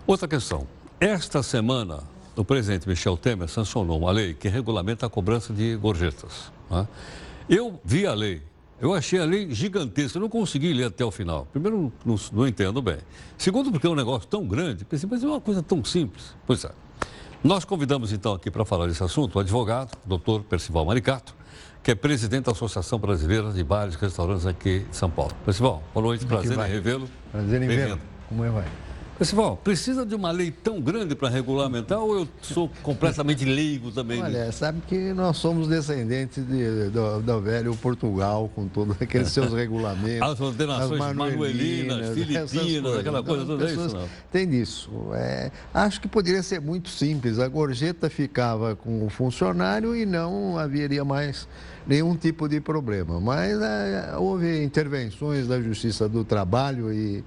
Outra questão. Esta semana, o presidente Michel Temer sancionou uma lei que regulamenta a cobrança de gorjetas. Né? Eu vi a lei. Eu achei a lei gigantesca, eu não consegui ler até o final. Primeiro, não entendo bem. Segundo, porque é um negócio tão grande, pensei, mas é uma coisa tão simples. Pois é. Nós convidamos então aqui para falar desse assunto o advogado, doutor Percival Maricato, que é presidente da Associação Brasileira de Bares e Restaurantes aqui de São Paulo. Percival, boa noite, prazer em revê-lo. Prazer em vê-lo. Como é, vai? Percival, precisa de uma lei tão grande para regulamentar ou eu sou completamente leigo também? Olha, sabe que nós somos descendentes do velho Portugal, com todos aqueles seus regulamentos. As ordenações manuelinas, filipinas, aquela coisa, tudo isso não. Tem disso. Acho que poderia ser muito simples. A gorjeta ficava com o funcionário e não haveria mais nenhum tipo de problema. Mas houve intervenções da Justiça do Trabalho e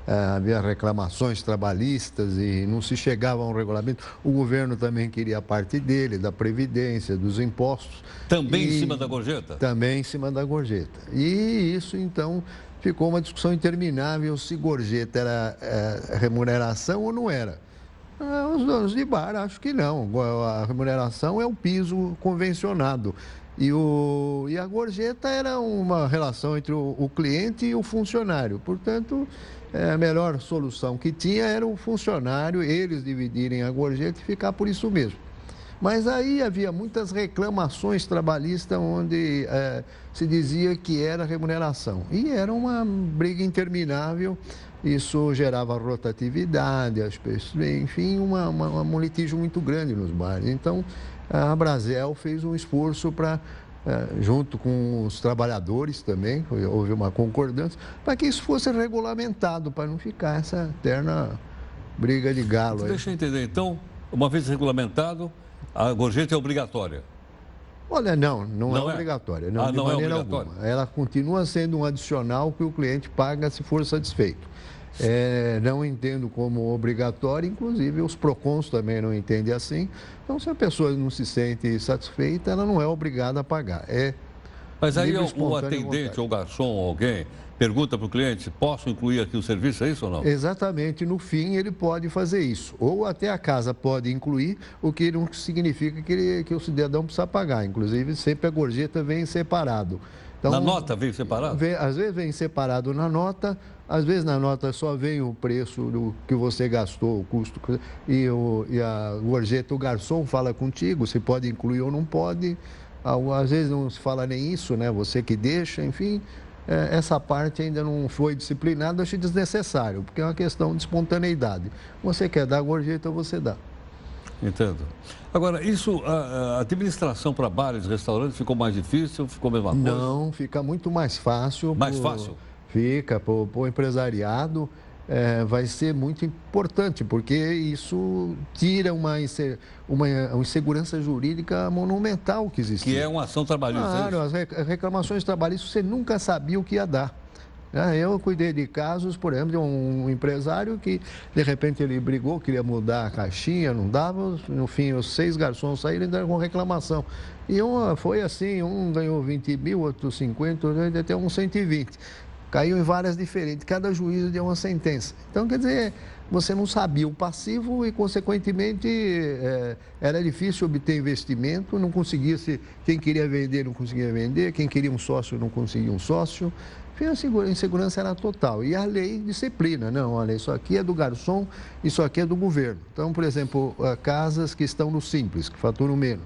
havia reclamações trabalhistas e não se chegava a um regulamento. O governo também queria a parte dele, da Previdência, dos impostos. Também em cima da gorjeta? Também em cima da gorjeta. E isso, então, ficou uma discussão interminável se gorjeta era remuneração ou não era. Os donos de bar, acho que não. A remuneração é o piso convencionado. E a gorjeta era uma relação entre o cliente e o funcionário. Portanto, a melhor solução que tinha era o funcionário, eles dividirem a gorjeta e ficar por isso mesmo. Mas aí havia muitas reclamações trabalhistas onde se dizia que era remuneração. E era uma briga interminável, isso gerava rotatividade, enfim, um litígio muito grande nos bares. Então, a Brasel fez um esforço para, junto com os trabalhadores também, houve uma concordância, para que isso fosse regulamentado, para não ficar essa eterna briga de galo. Deixa eu entender, então, uma vez regulamentado, a gorjeta é obrigatória? Olha, não é obrigatória, não, de maneira alguma. Ela continua sendo um adicional que o cliente paga se for satisfeito. Não entendo como obrigatório, inclusive os PROCONs também não entendem assim. Então, se a pessoa não se sente satisfeita, ela não é obrigada a pagar. Mas aí o atendente ou garçom ou alguém pergunta para o cliente, posso incluir aqui o serviço, é isso ou não? Exatamente, no fim ele pode fazer isso. Ou até a casa pode incluir, o que não significa que o cidadão precisa pagar. Inclusive, sempre a gorjeta vem separado. Então, na nota vem separado? Às vezes vem separado na nota, às vezes na nota só vem o preço do que você gastou, o custo, e a gorjeta, o garçom fala contigo, se pode incluir ou não pode. Às vezes não se fala nem isso, né? Você que deixa, enfim. Essa parte ainda não foi disciplinada, acho desnecessário, porque é uma questão de espontaneidade. Você quer dar gorjeta, você dá. Entendo. Agora, isso, a administração para bares e restaurantes ficou mais difícil, ficou a mesma coisa? Não, fica muito mais fácil. Mais fácil? Fica, para o empresariado. Vai ser muito importante, porque isso tira uma insegurança jurídica monumental que existe. Que é uma ação trabalhista. Claro, as reclamações trabalhistas você nunca sabia o que ia dar. Eu cuidei de casos, por exemplo, de um empresário que, de repente, ele brigou, queria mudar a caixinha, não dava, no fim, os 6 garçons saíram e deram com reclamação. E foi assim, um ganhou 20 mil, outro 50, até um 120. Caiu em várias diferentes, cada juízo deu uma sentença. Então, quer dizer, você não sabia o passivo e, consequentemente, era difícil obter investimento, não conseguia quem queria vender não conseguia vender, quem queria um sócio não conseguia um sócio. Enfim, a insegurança era total. E a lei disciplina, não, olha, isso aqui é do garçom, isso aqui é do governo. Então, por exemplo, casas que estão no Simples, que faturam menos,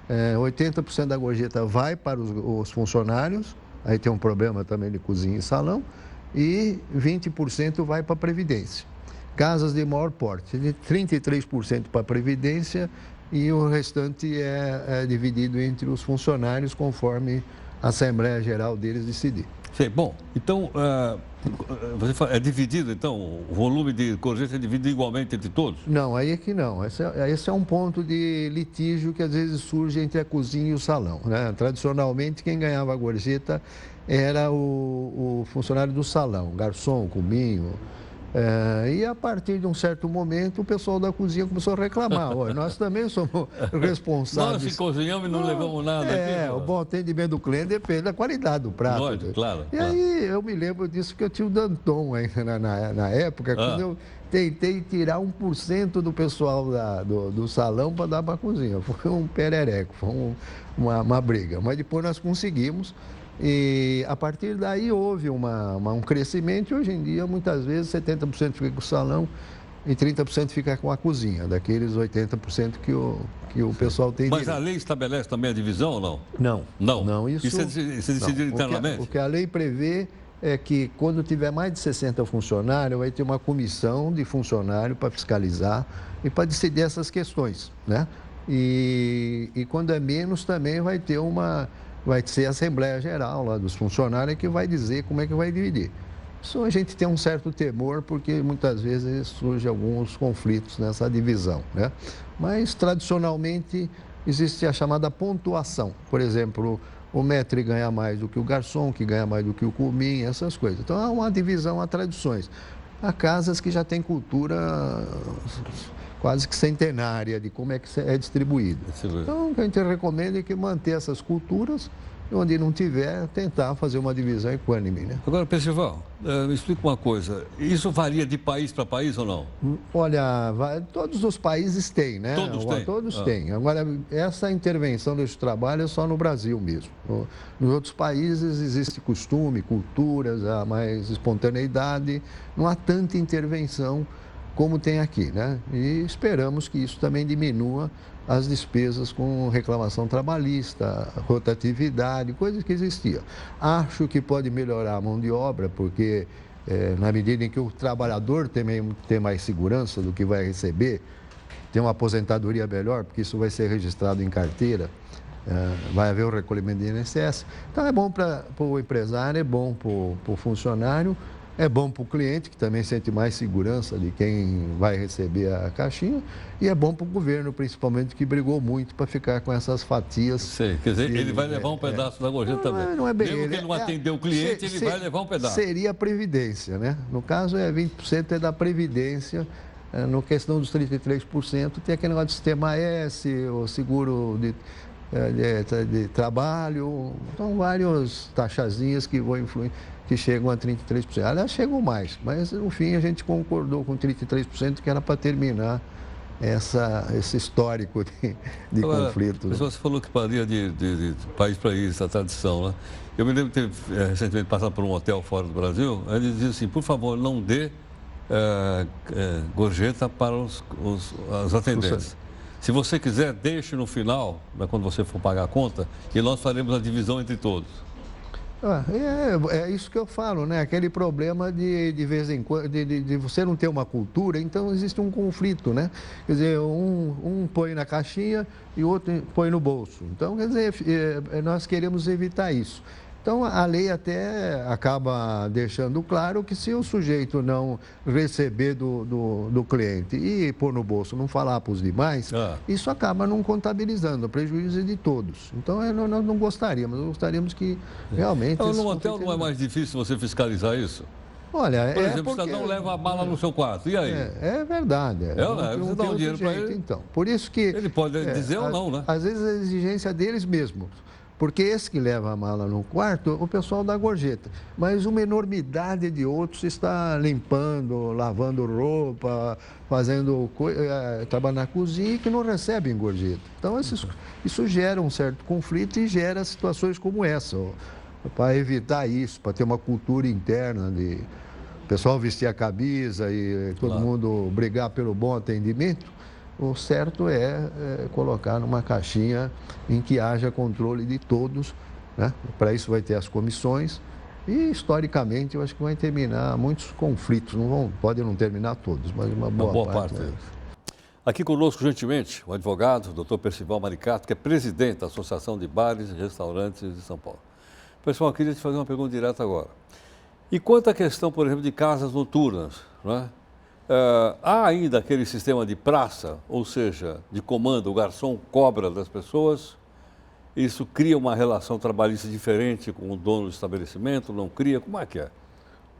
80% da gorjeta vai para os funcionários. Aí tem um problema também de cozinha e salão, e 20% vai para a Previdência. Casas de maior porte, de 33% para a Previdência e o restante é dividido entre os funcionários conforme a Assembleia Geral deles decidir. Sim, bom, então, você fala, é dividido, então, o volume de gorjeta é dividido igualmente entre todos? Não, aí é que não. Esse é um ponto de litígio que às vezes surge entre a cozinha e o salão, né? Tradicionalmente, quem ganhava a gorjeta era o funcionário do salão, garçom, cominho. E a partir de um certo momento, o pessoal da cozinha começou a reclamar. Olha, nós também somos responsáveis. Nós que cozinhamos e não levamos nada aqui. O bom atendimento do cliente depende da qualidade do prato. Lógico, claro. E aí eu me lembro disso que eu tinha o Danton ainda na época, quando eu tentei tirar 1% do pessoal do salão para dar para a cozinha. Foi um perereco, foi uma briga. Mas depois nós conseguimos. E a partir daí houve um crescimento e hoje em dia, muitas vezes, 70% fica com o salão e 30% fica com a cozinha, daqueles 80% que o pessoal tem Mas direito. a lei estabelece também a divisão ou não? Não. Não? Não, isso é decidido internamente? O que a lei prevê é que quando tiver mais de 60 funcionários, vai ter uma comissão de funcionário para fiscalizar e para decidir essas questões, né? E quando é menos também vai ser a Assembleia Geral lá dos funcionários que vai dizer como é que vai dividir. Isso a gente tem um certo temor, porque muitas vezes surgem alguns conflitos nessa divisão, né? Mas, tradicionalmente, existe a chamada pontuação. Por exemplo, o maître ganha mais do que o garçom, que ganha mais do que o comin, essas coisas. Então, há uma divisão, há tradições. Há casas que já têm cultura quase que centenária de como é que é distribuído. Então, o que a gente recomenda é que manter essas culturas, onde não tiver, tentar fazer uma divisão equânime, né? Agora, Percival, me explica uma coisa. Isso varia de país para país ou não? Olha, todos os países têm, né? Todos têm? Todos têm. Agora, essa intervenção desse trabalho é só no Brasil mesmo. Nos outros países existe costume, culturas, há mais espontaneidade, não há tanta intervenção como tem aqui, né? E esperamos que isso também diminua as despesas com reclamação trabalhista, rotatividade, coisas que existiam. Acho que pode melhorar a mão de obra, porque na medida em que o trabalhador tem mais segurança do que vai receber, tem uma aposentadoria melhor, porque isso vai ser registrado em carteira, vai haver o recolhimento de INSS. Então é bom para o empresário, é bom para o funcionário, é bom para o cliente, que também sente mais segurança de quem vai receber a caixinha, e é bom para o governo, principalmente, que brigou muito para ficar com essas fatias. Sei, quer dizer, ele vai levar um pedaço da gorjeta também. Não é bem Mesmo que ele não atendeu o cliente, ele vai levar um pedaço. Seria a Previdência, né? No caso, 20% é da Previdência. No questão dos 33%, tem aquele negócio do sistema S, o seguro de trabalho, então várias taxazinhas que vão influir, que chegam a 33%. Aliás, chegam mais, mas no fim a gente concordou com 33%, que era para terminar esse histórico de conflito. Né? Você falou que varia de país para país, essa tradição, né? Eu me lembro de ter recentemente passado por um hotel fora do Brasil, ele dizia assim, por favor, não dê gorjeta para os atendentes. Se você quiser, deixe no final, quando você for pagar a conta, e nós faremos a divisão entre todos. É isso que eu falo, né? Aquele problema de vez em quando, de você não ter uma cultura, então existe um conflito, né? Quer dizer, um põe na caixinha e o outro põe no bolso. Então, quer dizer, nós queremos evitar isso. Então, a lei até acaba deixando claro que se o sujeito não receber do cliente e pôr no bolso, não falar para os demais, isso acaba não contabilizando, o prejuízo é de todos. Então, nós não gostaríamos, nós gostaríamos que realmente... Então, no hotel não é mais difícil você fiscalizar isso? Olha, por exemplo, o cidadão leva a mala no seu quarto, e aí? É verdade. Você dá um dinheiro para ele. Então, por isso que... Ele pode dizer ou não, né? Às vezes a exigência deles mesmos. Porque esse que leva a mala no quarto, o pessoal dá gorjeta. Mas uma enormidade de outros está limpando, lavando roupa, fazendo trabalho na cozinha e que não recebem gorjeta. Então, isso gera um certo conflito e gera situações como essa. Para evitar isso, para ter uma cultura interna de o pessoal vestir a camisa e todo mundo brigar pelo bom atendimento, o certo é colocar numa caixinha em que haja controle de todos, né? Para isso vai ter as comissões e, historicamente, eu acho que vai terminar muitos conflitos. Podem não terminar todos, mas uma boa parte. Aqui conosco, gentilmente, o advogado, Dr. Percival Maricato, que é presidente da Associação de Bares e Restaurantes de São Paulo. Pessoal, eu queria te fazer uma pergunta direta agora. E quanto à questão, por exemplo, de casas noturnas, não é? Há ainda aquele sistema de praça, ou seja, de comando, o garçom cobra das pessoas, isso cria uma relação trabalhista diferente com o dono do estabelecimento, não cria? Como é que é?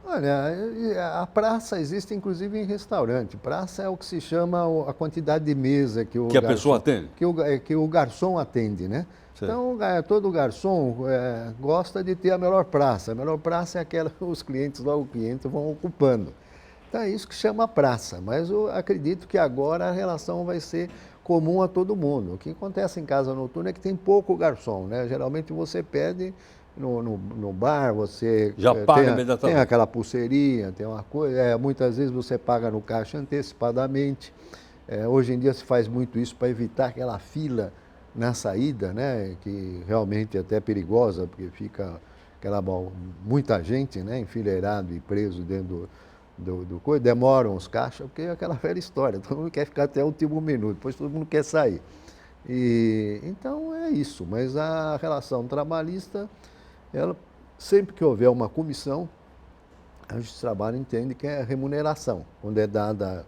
Olha, a praça existe inclusive em restaurante. Praça é o que se chama a quantidade de mesa que o Que a garçom, pessoa atende? que o garçom atende, né? Sim. Então, todo garçom gosta de ter a melhor praça. A melhor praça é aquela que os clientes, logo o cliente, vão ocupando. Então, é isso que chama praça. Mas eu acredito que agora a relação vai ser comum a todo mundo. O que acontece em casa noturna é que tem pouco garçom, né? Geralmente você pede no bar, você Já paga tem imediatamente. aquela pulseirinha, tem uma coisa. Muitas vezes você paga no caixa antecipadamente. Hoje em dia se faz muito isso para evitar aquela fila na saída, né? Que realmente é até perigosa, porque fica muita gente, né? Enfileirado e preso dentro do coisa. Demoram os caixas, porque é aquela velha história. Todo mundo quer ficar até o último minuto, depois todo mundo quer sair. Então é isso, mas a relação trabalhista, ela, sempre que houver uma comissão, a Justiça do Trabalho entende que é remuneração, quando é dada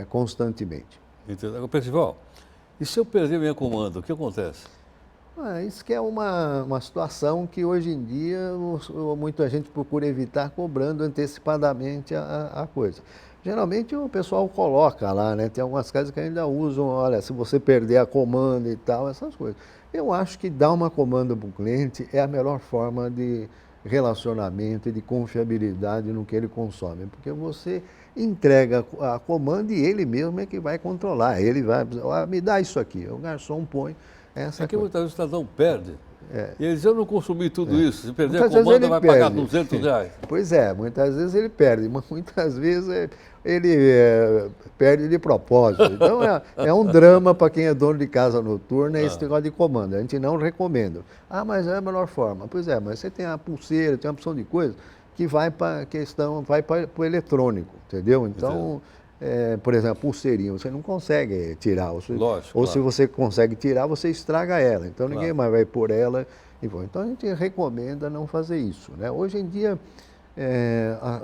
constantemente. Entendeu? Percival, e se eu perder minha comanda, o que acontece? Isso que é uma situação que hoje em dia muita gente procura evitar cobrando antecipadamente a coisa. Geralmente o pessoal coloca lá, né? Tem algumas casas que ainda usam, olha, se você perder a comanda e tal, essas coisas. Eu acho que dar uma comanda para o cliente é a melhor forma de relacionamento e de confiabilidade no que ele consome, porque você entrega a comanda e ele mesmo é que vai controlar. Ele vai dizer, me dá isso aqui. O garçom põe essa É que coisa. muitas vezes o cidadão perde. E ele diz, eu não consumi tudo isso. Se perder Muitas a vezes comanda, ele vai perde. pagar R$200. Pois é, muitas vezes ele perde, mas muitas vezes ele perde de propósito. Então é um drama para quem é dono de casa noturna, esse negócio de comanda. A gente não recomenda. Mas é a melhor forma. Pois é, mas você tem a pulseira, tem uma opção de coisa que vai para a questão, vai para o eletrônico, entendeu? Então, por exemplo, a pulseirinha, você não consegue tirar. Lógico, ou se claro. você consegue tirar, você estraga ela. Então ninguém Claro. mais vai por ela. Então a gente recomenda não fazer isso, né? Hoje em dia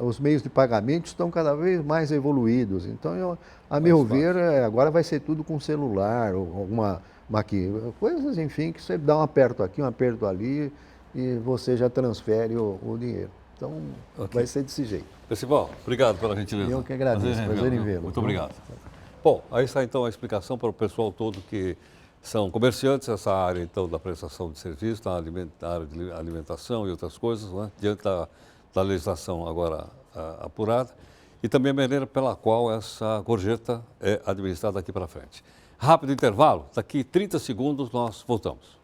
os meios de pagamento estão cada vez mais evoluídos. Então, a meu ver, agora vai ser tudo com celular, ou alguma maquininha, coisas, enfim, que você dá um aperto aqui, um aperto ali e você já transfere o dinheiro. Então, vai ser desse jeito. Percival, obrigado pela gentileza. Eu que agradeço, prazer em vê-lo. Muito obrigado. Bom, aí está então a explicação para o pessoal todo que são comerciantes nessa área então da prestação de serviço, na área de alimentação e outras coisas, né, diante da legislação agora apurada, e também a maneira pela qual essa gorjeta é administrada daqui para frente. Rápido intervalo, daqui 30 segundos nós voltamos.